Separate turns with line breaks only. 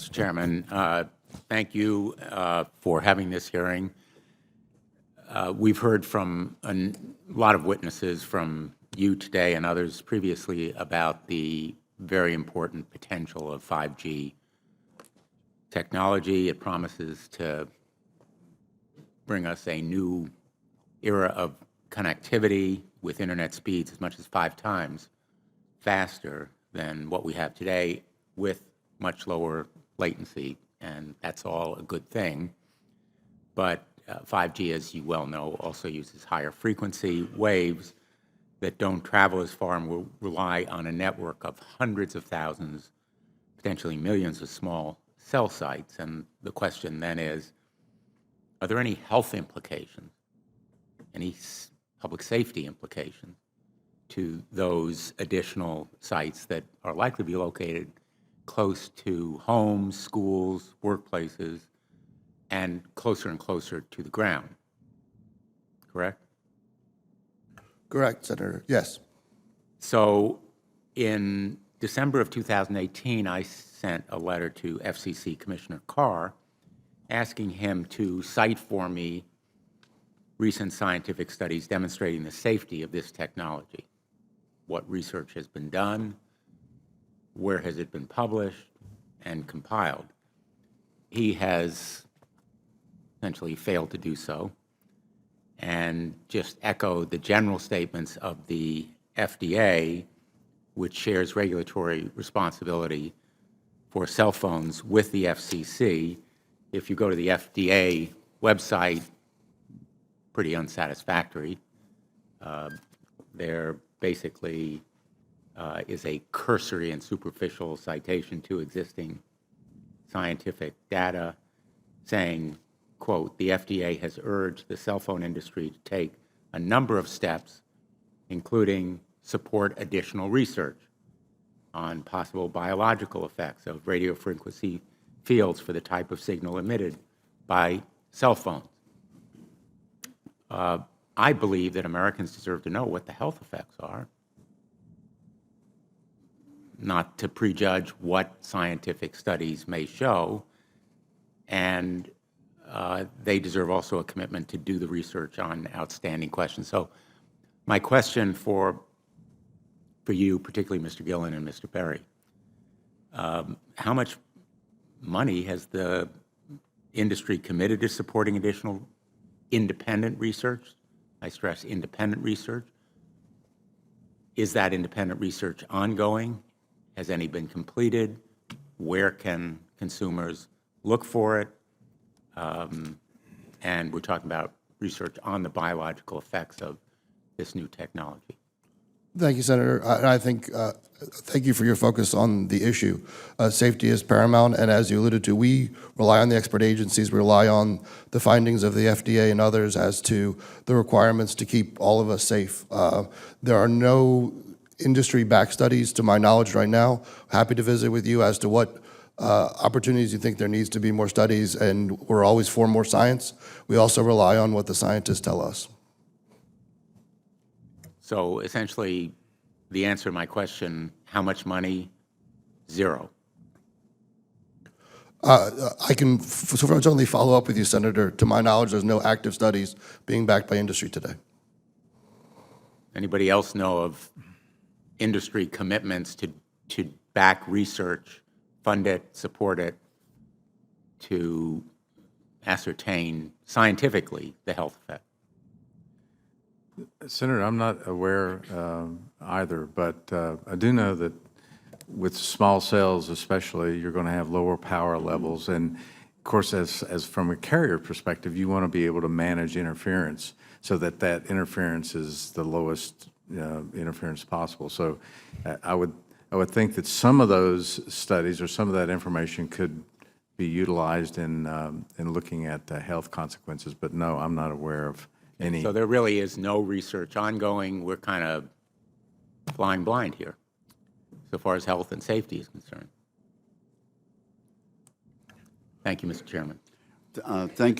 Mr. Chairman. Thank you for having this hearing. We've heard from a lot of witnesses from you today and others previously about the very important potential of 5G technology. It promises to bring us a new era of connectivity with internet speeds as much as 5 times faster than what we have today, with much lower latency, and that's all a good thing. But 5G, as you well know, also uses higher frequency waves that don't travel as far and will rely on a network of hundreds of thousands, potentially millions of small cell sites. And the question then is, are there any health implications, any public safety implications to those additional sites that are likely to be located close to homes, schools, workplaces, and closer to the ground? Correct?
Correct, Senator. Yes.
So in December of 2018, I sent a letter to FCC Commissioner Carr asking him to cite for me recent scientific studies demonstrating the safety of this technology. What research has been done, where has it been published and compiled? He has essentially failed to do so, and just echoed the general statements of the FDA, which shares regulatory responsibility for cell phones with the FCC. If you go to the FDA website, pretty unsatisfactory. There basically is a cursory and superficial citation to existing scientific data saying, quote, "The FDA has urged the cell phone industry to take a number of steps, including support additional research on possible biological effects of radio frequency fields for the type of signal emitted by cell phones." I believe that Americans deserve to know what the health effects are, not to prejudge what scientific studies may show, and they deserve also a commitment to do the research on outstanding questions. So my question for you, particularly Mr. Gillen and Mr. Perry, how much money has the industry committed to supporting additional independent research? I stress independent research. Is that independent research ongoing? Has any been completed? Where can consumers look for it? And we're talking about research on the biological effects of this new technology.
Thank you, Senator. I think, thank you for your focus on the issue. Safety is paramount, and as you alluded to, we rely on the expert agencies, we rely on the findings of the FDA and others as to the requirements to keep all of us safe. There are no industry-backed studies, to my knowledge right now. Happy to visit with you as to what opportunities you think there needs to be more studies, and we're always for more science. We also rely on what the scientists tell us.
So essentially, the answer to my question, how much money? Zero.
I can certainly follow up with you, Senator. To my knowledge, there's no active studies being backed by industry today.
Anybody else know of industry commitments to back research, fund it, support it, to ascertain scientifically the health effect?
Senator, I'm not aware either, but I do know that with small cells especially, you're going to have lower power levels. And of course, as from a carrier perspective, you want to be able to manage interference so that that interference is the lowest interference possible. So I would think that some of those studies or some of that information could be utilized in looking at the health consequences. But no, I'm not aware of any.
So there really is no research ongoing. We're kind of flying blind here so far as health and safety is concerned. Thank you, Mr. Chairman.
Thank you.